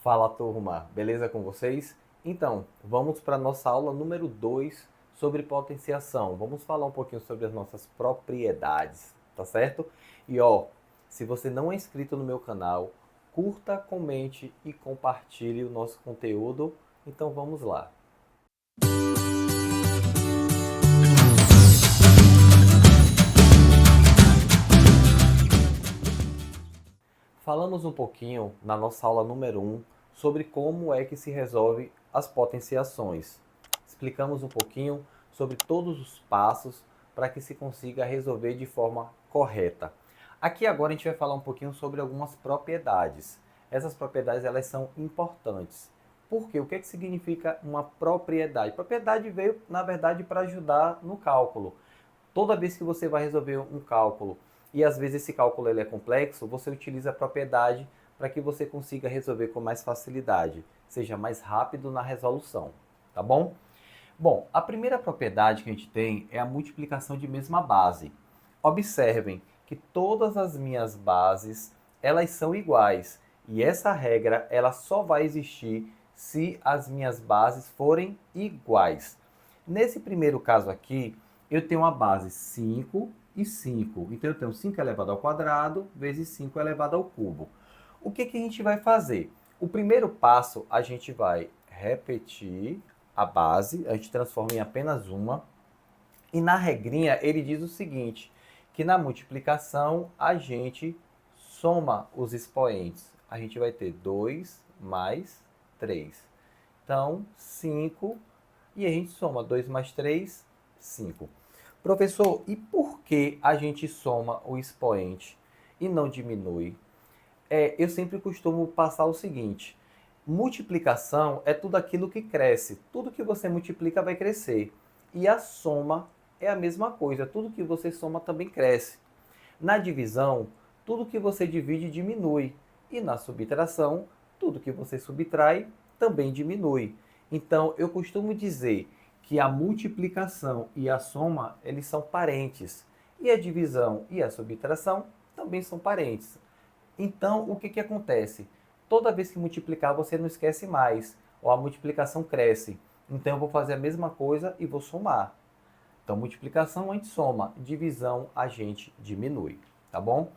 Fala turma, beleza com vocês? Então, vamos para a nossa aula número 2 sobre potenciação. Vamos falar um pouquinho sobre as nossas propriedades, tá certo? E ó, se você não é inscrito no meu canal, curta, comente e compartilhe o nosso conteúdo. Então vamos lá. Falamos um pouquinho na nossa aula número 1 sobre como é que se resolve as potenciações. Explicamos um pouquinho sobre todos os passos para que se consiga resolver de forma correta. Aqui agora a gente vai falar um pouquinho sobre algumas propriedades. Essas propriedades elas são importantes. Por quê? O que é que significa uma propriedade? Propriedade veio, na verdade, para ajudar no cálculo. Toda vez que você vai resolver um cálculo e às vezes esse cálculo ele é complexo, você utiliza a propriedade para que você consiga resolver com mais facilidade, seja mais rápido na resolução, tá bom? Bom, a primeira propriedade que a gente tem é a multiplicação de mesma base. Observem que todas as minhas bases, elas são iguais, e essa regra ela só vai existir se as minhas bases forem iguais. Nesse primeiro caso aqui, eu tenho uma base 5 e 5. Então, eu tenho 5 elevado ao quadrado vezes 5 elevado ao cubo. O que a gente vai fazer? O primeiro passo, a gente vai repetir a base, a gente transforma em apenas uma. E na regrinha, ele diz o seguinte, que na multiplicação, a gente soma os expoentes. A gente vai ter 2 mais 3. Então, 5, e a gente soma 2 mais 3, 5. Professor, e por que a gente soma o expoente e não diminui? Eu sempre costumo passar o seguinte: multiplicação é tudo aquilo que cresce. Tudo que você multiplica vai crescer. E a soma é a mesma coisa. Tudo que você soma também cresce. Na divisão, tudo que você divide diminui. E na subtração, tudo que você subtrai também diminui. Então, eu costumo dizer que a multiplicação e a soma, eles são parentes. E a divisão e a subtração também são parentes. Então, o que acontece? Toda vez que multiplicar, você não esquece mais, ou a multiplicação cresce. Então, eu vou fazer a mesma coisa e vou somar. Então, multiplicação a gente soma, divisão a gente diminui, tá bom?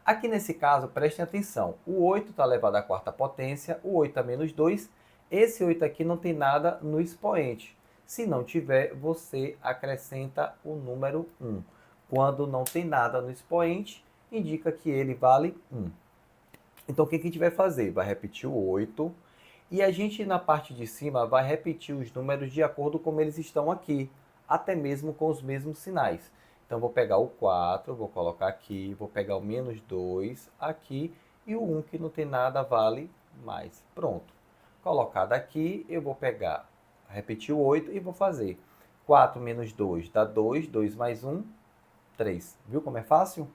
Aqui nesse caso, prestem atenção, o 8 está elevado à quarta potência, o 8 a menos 2, esse 8 aqui não tem nada no expoente. Se não tiver, você acrescenta o número 1. Quando não tem nada no expoente, indica que ele vale 1. Então, o que a gente vai fazer? Vai repetir o 8 e a gente, na parte de cima, vai repetir os números de acordo com como eles estão aqui, até mesmo com os mesmos sinais. Então, vou pegar o 4, vou colocar aqui, vou pegar o menos 2 aqui e o 1 que não tem nada vale mais. Pronto. Colocado aqui, eu vou pegar, repetir o 8 e vou fazer 4 menos 2 dá 2, 2 mais 1, 3. Viu como é fácil?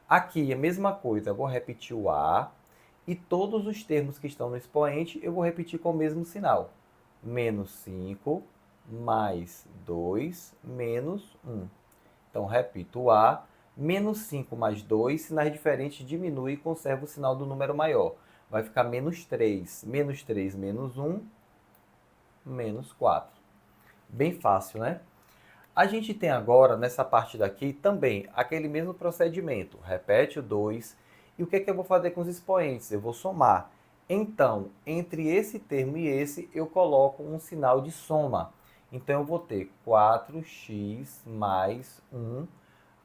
Aqui a mesma coisa, eu vou repetir o A e todos os termos que estão no expoente eu vou repetir com o mesmo sinal. Menos 5 mais 2 menos 1. Então, repito o A, menos 5 mais 2, sinais diferentes diminui e conserva o sinal do número maior. Vai ficar menos 3 menos 1, menos 4. Bem fácil, né? A gente tem agora, nessa parte daqui, também aquele mesmo procedimento. Repete o 2. E o que é que eu vou fazer com os expoentes? Eu vou somar. Então, entre esse termo e esse, eu coloco um sinal de soma. Então, eu vou ter 4x mais 1.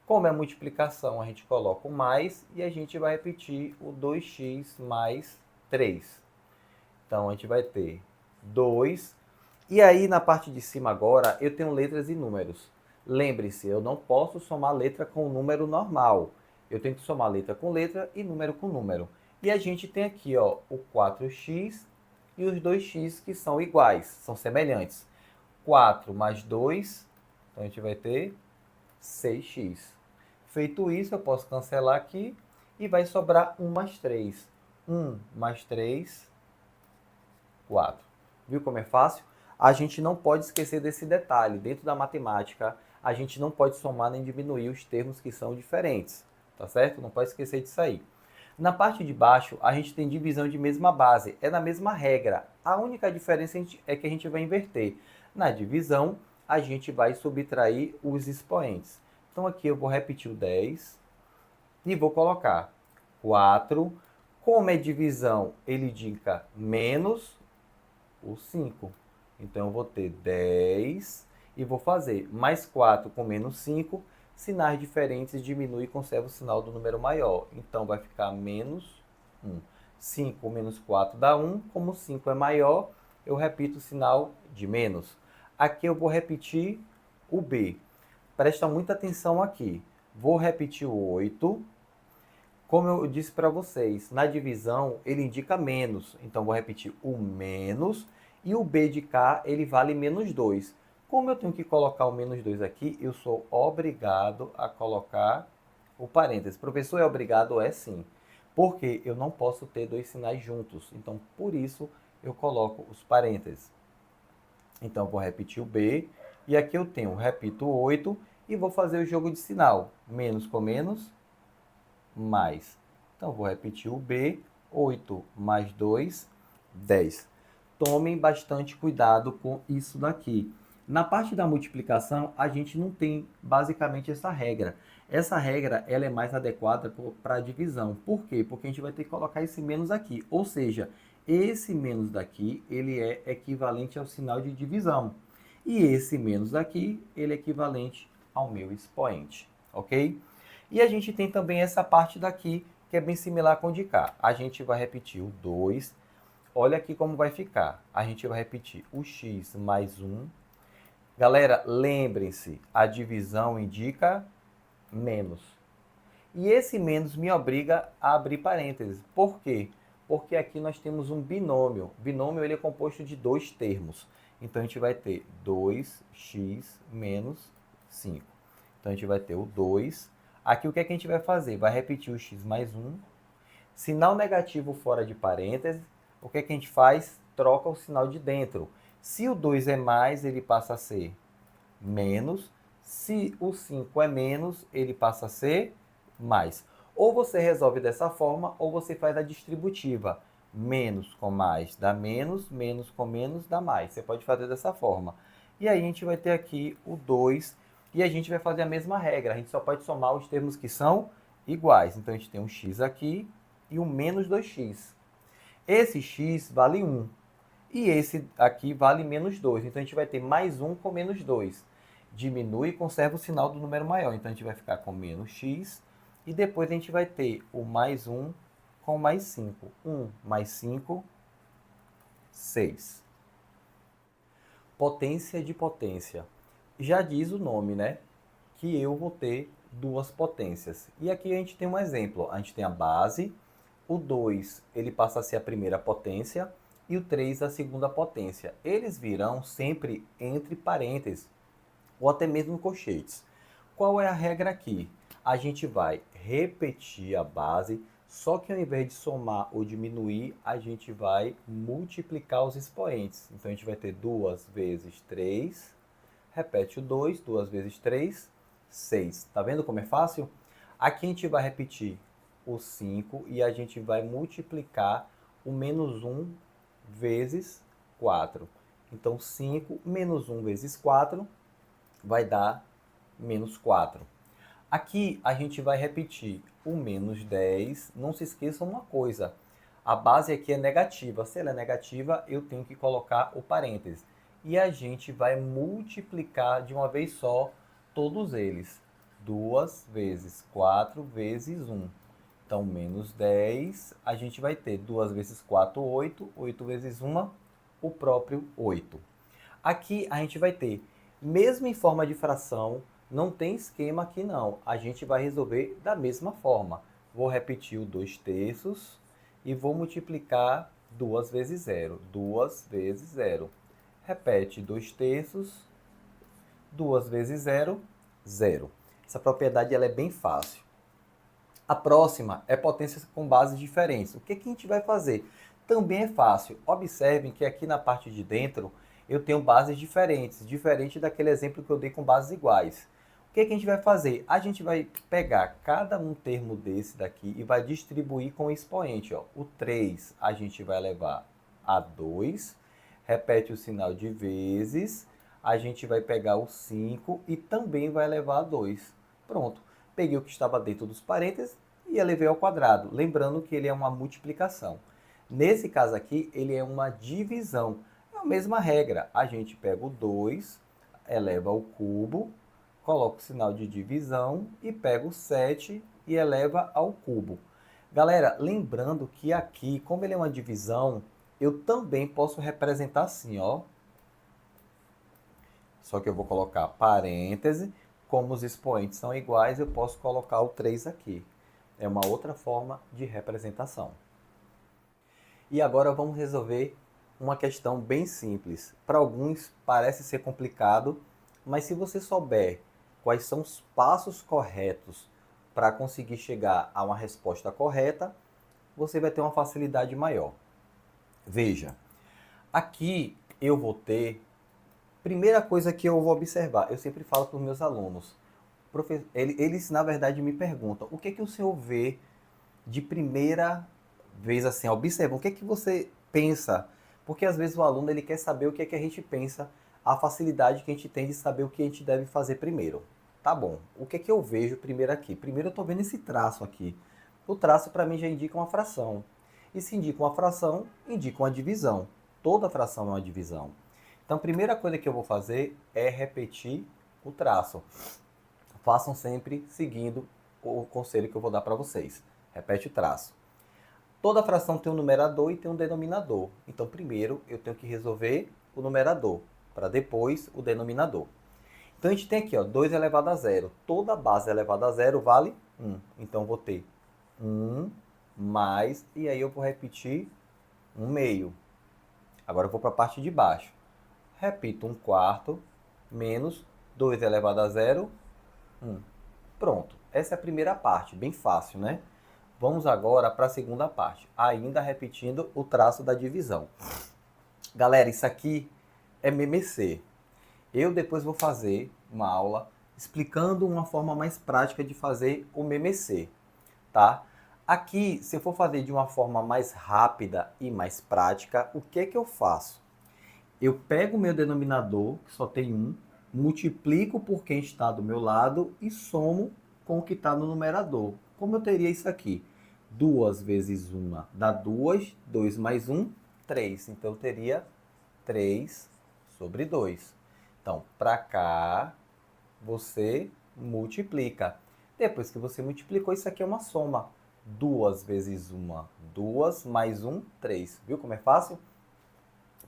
Como é multiplicação, a gente coloca o mais e a gente vai repetir o 2x mais 3. Então, a gente vai ter 2. E aí, na parte de cima agora, eu tenho letras e números. Lembre-se, eu não posso somar letra com número normal. Eu tenho que somar letra com letra e número com número. E a gente tem aqui ó, o 4x e os 2x que são iguais, são semelhantes. 4 mais 2, então a gente vai ter 6x. Feito isso, eu posso cancelar aqui e vai sobrar 1 mais 3. 1 mais 3, 4. Viu como é fácil? A gente não pode esquecer desse detalhe. Dentro da matemática, a gente não pode somar nem diminuir os termos que são diferentes. Tá certo? Não pode esquecer disso aí. Na parte de baixo, a gente tem divisão de mesma base, é na mesma regra. A única diferença é que a gente vai inverter. Na divisão, a gente vai subtrair os expoentes. Então aqui eu vou repetir o 10 e vou colocar 4. Como é divisão, ele indica menos o 5. Então eu vou ter 10 e vou fazer mais 4 com menos 5. Sinais diferentes diminui e conserva o sinal do número maior. Então vai ficar menos 1. 5 menos 4 dá 1. Como 5 é maior, eu repito o sinal de menos. Aqui eu vou repetir o B. Presta muita atenção aqui. Vou repetir o 8. Como eu disse para vocês, na divisão ele indica menos. Então vou repetir o menos. E o B de cá ele vale menos 2. Como eu tenho que colocar o menos 2 aqui, eu sou obrigado a colocar o parênteses. Professor, é obrigado? É sim. Porque eu não posso ter dois sinais juntos. Então, por isso, eu coloco os parênteses. Então, vou repetir o B. E aqui eu tenho, repito o 8 e vou fazer o jogo de sinal. Menos com menos, mais. Então, vou repetir o B. 8 mais 2, 10. Tomem bastante cuidado com isso daqui. Na parte da multiplicação, a gente não tem basicamente essa regra. Essa regra ela é mais adequada para a divisão. Por quê? Porque a gente vai ter que colocar esse menos aqui. Ou seja, esse menos daqui ele é equivalente ao sinal de divisão. E esse menos daqui ele é equivalente ao meu expoente. Ok? E a gente tem também essa parte daqui que é bem similar com o de cá. A gente vai repetir o 2. Olha aqui como vai ficar. A gente vai repetir o x mais 1. Galera, lembrem-se, a divisão indica menos. E esse menos me obriga a abrir parênteses. Por quê? Porque aqui nós temos um binômio. Binômio ele é composto de dois termos. Então a gente vai ter 2x menos 5. Então a gente vai ter o 2. Aqui o que é que a gente vai fazer? Vai repetir o x mais 1. Sinal negativo fora de parênteses. O que é que a gente faz? Troca o sinal de dentro. Se o 2 é mais, ele passa a ser menos. Se o 5 é menos, ele passa a ser mais. Ou você resolve dessa forma, ou você faz a distributiva. Menos com mais dá menos, menos com menos dá mais. Você pode fazer dessa forma. E aí a gente vai ter aqui o 2, e a gente vai fazer a mesma regra. A gente só pode somar os termos que são iguais. Então a gente tem um x aqui e um menos 2x. Esse x vale 1. E esse aqui vale menos 2. Então, a gente vai ter mais 1 com menos 2. Diminui e conserva o sinal do número maior. Então, a gente vai ficar com menos x. E depois a gente vai ter o mais 1 com mais 5. 1 mais 5, 6. Potência de potência. Já diz o nome, né? Que eu vou ter duas potências. E aqui a gente tem um exemplo. A gente tem a base. O 2 ele passa a ser a primeira potência. E o 3 a segunda potência. Eles virão sempre entre parênteses, ou até mesmo colchetes. Qual é a regra aqui? A gente vai repetir a base, só que ao invés de somar ou diminuir, a gente vai multiplicar os expoentes. Então a gente vai ter 2 vezes 3, repete o 2, 2 vezes 3, 6. Tá vendo como é fácil? Aqui a gente vai repetir o 5 e a gente vai multiplicar o menos 1 vezes 4. Então, 5 menos 1 vezes 4 vai dar menos 4. Aqui, a gente vai repetir o menos 10. Não se esqueçam uma coisa. A base aqui é negativa. Se ela é negativa, eu tenho que colocar o parêntese. E a gente vai multiplicar de uma vez só todos eles. 2 vezes 4 vezes 1. Então, menos 10, a gente vai ter 2 vezes 4, 8. 8 vezes 1, o próprio 8. Aqui, a gente vai ter, mesmo em forma de fração, não tem esquema aqui não. A gente vai resolver da mesma forma. Vou repetir o 2 terços e vou multiplicar 2 vezes 0. 2 vezes 0. Repete 2 terços, 2 vezes 0, 0. Essa propriedade ela é bem fácil. A próxima é potência com bases diferentes. O que a gente vai fazer? Também é fácil. Observem que aqui na parte de dentro eu tenho bases diferentes, diferente daquele exemplo que eu dei com bases iguais. O que a gente vai fazer? A gente vai pegar cada um termo desse daqui e vai distribuir com o expoente. Ó. O 3 a gente vai levar a 2, repete o sinal de vezes, a gente vai pegar o 5 e também vai levar a 2. Pronto, peguei o que estava dentro dos parênteses e elevei ao quadrado, lembrando que ele é uma multiplicação. Nesse caso aqui, ele é uma divisão. É a mesma regra, a gente pega o 2, eleva ao cubo, coloca o sinal de divisão e pega o 7 e eleva ao cubo. Galera, lembrando que aqui, como ele é uma divisão, eu também posso representar assim, ó. Só que eu vou colocar parêntese, como os expoentes são iguais, eu posso colocar o 3 aqui. É uma outra forma de representação. E agora vamos resolver uma questão bem simples. Para alguns parece ser complicado, mas se você souber quais são os passos corretos para conseguir chegar a uma resposta correta, você vai ter uma facilidade maior. Veja, aqui eu vou ter, primeira coisa que eu vou observar, eu sempre falo para os meus alunos, eles na verdade me perguntam, o que o senhor vê de primeira vez assim, observa, o que você pensa? Porque às vezes o aluno ele quer saber o que a gente pensa, a facilidade que a gente tem de saber o que a gente deve fazer primeiro. Tá bom, o que eu vejo primeiro aqui? Primeiro eu estou vendo esse traço aqui. O traço para mim já indica uma fração. E se indica uma fração, indica uma divisão. Toda fração é uma divisão. Então a primeira coisa que eu vou fazer é repetir o traço. Façam sempre seguindo o conselho que eu vou dar para vocês. Repete o traço. Toda fração tem um numerador e tem um denominador. Então, primeiro, eu tenho que resolver o numerador, para depois o denominador. Então, a gente tem aqui, ó, 2 elevado a 0. Toda base elevada a 0 vale 1. Então, vou ter 1 mais, e aí eu vou repetir 1 meio. Agora, eu vou para a parte de baixo. Repito 1 quarto menos 2 elevado a 0, 1. Pronto. Essa é a primeira parte, bem fácil, né? Vamos agora para a segunda parte, ainda repetindo o traço da divisão. Galera, isso aqui é MMC. Eu depois vou fazer uma aula explicando uma forma mais prática de fazer o MMC, tá? Aqui, se eu for fazer de uma forma mais rápida e mais prática, o que eu faço? Eu pego o meu denominador, que só tem 1, multiplico por quem está do meu lado e somo com o que está no numerador. Como eu teria isso aqui? 2 vezes 1 dá 2, 2 mais 1, 3. Então, eu teria 3 sobre 2. Então, para cá, você multiplica. Depois que você multiplicou, isso aqui é uma soma. 2 vezes 1, 2 mais 1, 3. Viu como é fácil?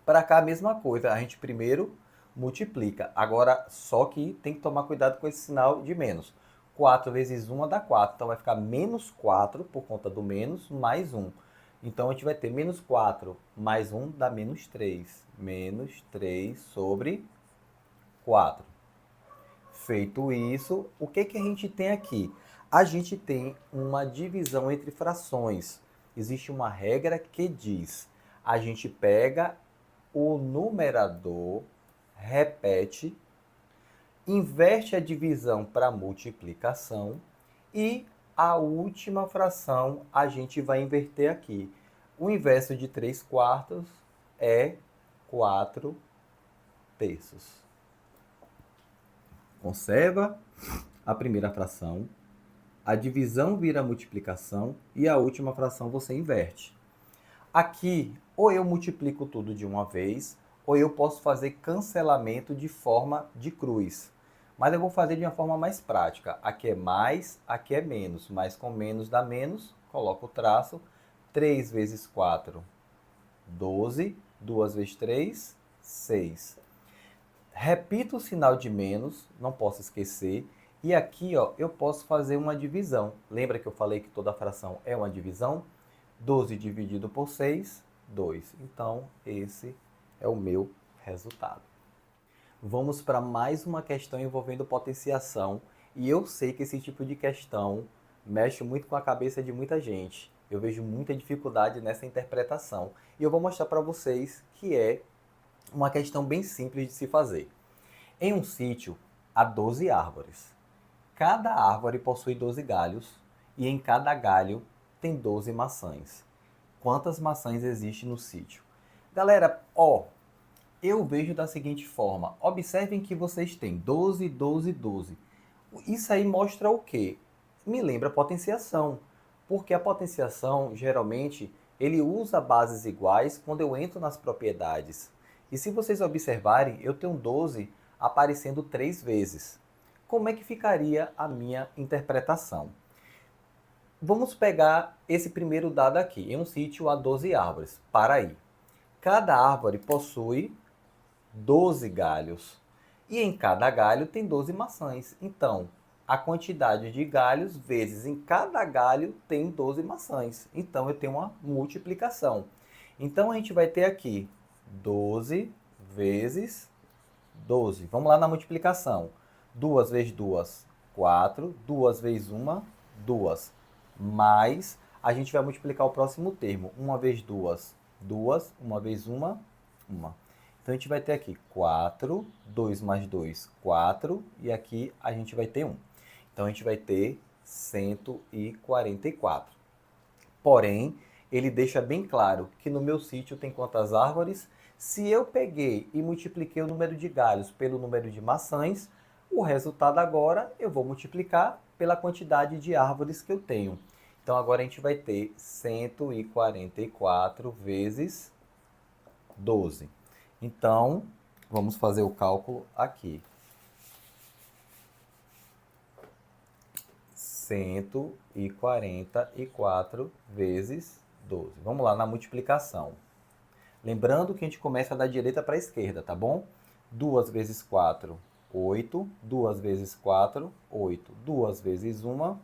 Para cá, a mesma coisa. A gente primeiro multiplica. Agora, só que tem que tomar cuidado com esse sinal de menos. 4 vezes 1 dá 4. Então, vai ficar menos 4 por conta do menos, mais 1. Então, a gente vai ter menos 4 mais 1 dá menos 3. Menos 3 sobre 4. Feito isso, o que a gente tem aqui? A gente tem uma divisão entre frações. Existe uma regra que diz, a gente pega o numerador, repete, inverte a divisão para multiplicação e a última fração a gente vai inverter aqui. O inverso de 3 quartos é 4 terços. Conserva a primeira fração, a divisão vira multiplicação e a última fração você inverte. Aqui, ou eu multiplico tudo de uma vez, ou eu posso fazer cancelamento de forma de cruz. Mas eu vou fazer de uma forma mais prática. Aqui é mais, aqui é menos. Mais com menos dá menos, coloco o traço. 3 vezes 4, 12. 2 vezes 3, 6. Repito o sinal de menos, não posso esquecer. E aqui, ó, eu posso fazer uma divisão. Lembra que eu falei que toda fração é uma divisão? 12 dividido por 6, 2. Então, esse é o meu resultado. Vamos para mais uma questão envolvendo potenciação. E eu sei que esse tipo de questão mexe muito com a cabeça de muita gente. Eu vejo muita dificuldade nessa interpretação. E eu vou mostrar para vocês que é uma questão bem simples de se fazer. Em um sítio, há 12 árvores. Cada árvore possui 12 galhos e em cada galho tem 12 maçãs. Quantas maçãs existem no sítio? Galera, eu vejo da seguinte forma. Observem que vocês têm 12, 12, 12. Isso aí mostra o quê? Me lembra potenciação. Porque a potenciação, geralmente, ele usa bases iguais quando eu entro nas propriedades. E se vocês observarem, eu tenho 12 aparecendo 3 vezes. Como é que ficaria a minha interpretação? Vamos pegar esse primeiro dado aqui. Em um sítio há 12 árvores. Para aí. Cada árvore possui 12 galhos. E em cada galho tem 12 maçãs. Então, a quantidade de galhos vezes em cada galho tem 12 maçãs. Então, eu tenho uma multiplicação. Então, a gente vai ter aqui 12 vezes 12. Vamos lá na multiplicação. 2 vezes 2, 4. 2 vezes 1, 2. Mais, a gente vai multiplicar o próximo termo. 1 vezes 2, 2. 1 vezes 1, 1. Então, a gente vai ter aqui 4, 2 mais 2, 4, e aqui a gente vai ter 1. Então, a gente vai ter 144. Porém, ele deixa bem claro que no meu sítio tem quantas árvores? Se eu peguei e multipliquei o número de galhos pelo número de maçãs, o resultado agora eu vou multiplicar pela quantidade de árvores que eu tenho. Então, agora a gente vai ter 144 vezes 12. Então, vamos fazer o cálculo aqui. 144 vezes 12. Vamos lá na multiplicação. Lembrando que a gente começa da direita para a esquerda, tá bom? 2 vezes 4, 8. 2 vezes 4, 8. 2 vezes 1,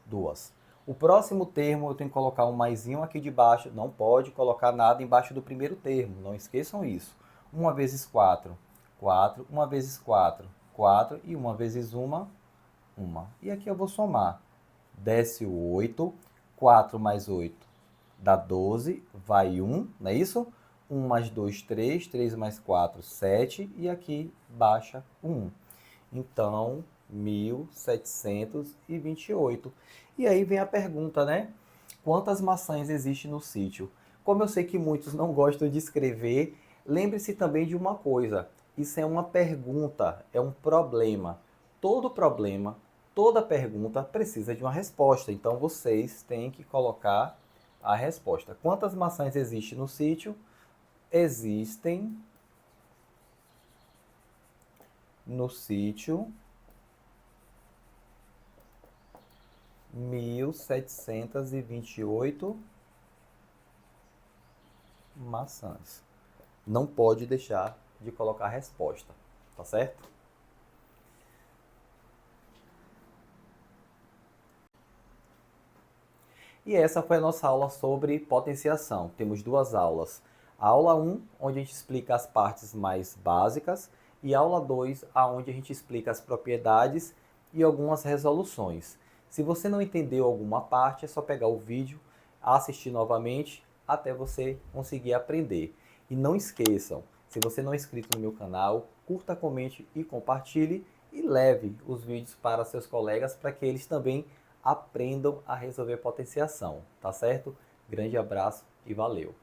2. O próximo termo eu tenho que colocar um maisinho aqui de baixo. Não pode colocar nada embaixo do primeiro termo. Não esqueçam isso. 1 vezes 4, 4. 1 vezes 4, 4. E 1 vezes 1, 1. E aqui eu vou somar. Desce o 8. 4 mais 8 dá 12. Vai 1, não é isso? 1 mais 2, 3. 3 mais 4, 7. E aqui baixa 1. Então, 1728. E aí vem a pergunta, né? Quantas maçãs existem no sítio? Como eu sei que muitos não gostam de escrever, lembre-se também de uma coisa. Isso é uma pergunta, é um problema. Todo problema, toda pergunta precisa de uma resposta. Então, vocês têm que colocar a resposta. Quantas maçãs existem no sítio? Existem no sítio 1728 maçãs. Não pode deixar de colocar a resposta, tá certo? E essa foi a nossa aula sobre potenciação. Temos duas aulas. A aula 1, onde a gente explica as partes mais básicas, e a aula 2, onde a gente explica as propriedades e algumas resoluções. Se você não entendeu alguma parte, é só pegar o vídeo, assistir novamente, até você conseguir aprender. E não esqueçam, se você não é inscrito no meu canal, curta, comente e compartilhe, e leve os vídeos para seus colegas para que eles também aprendam a resolver potenciação, tá certo? Grande abraço e valeu!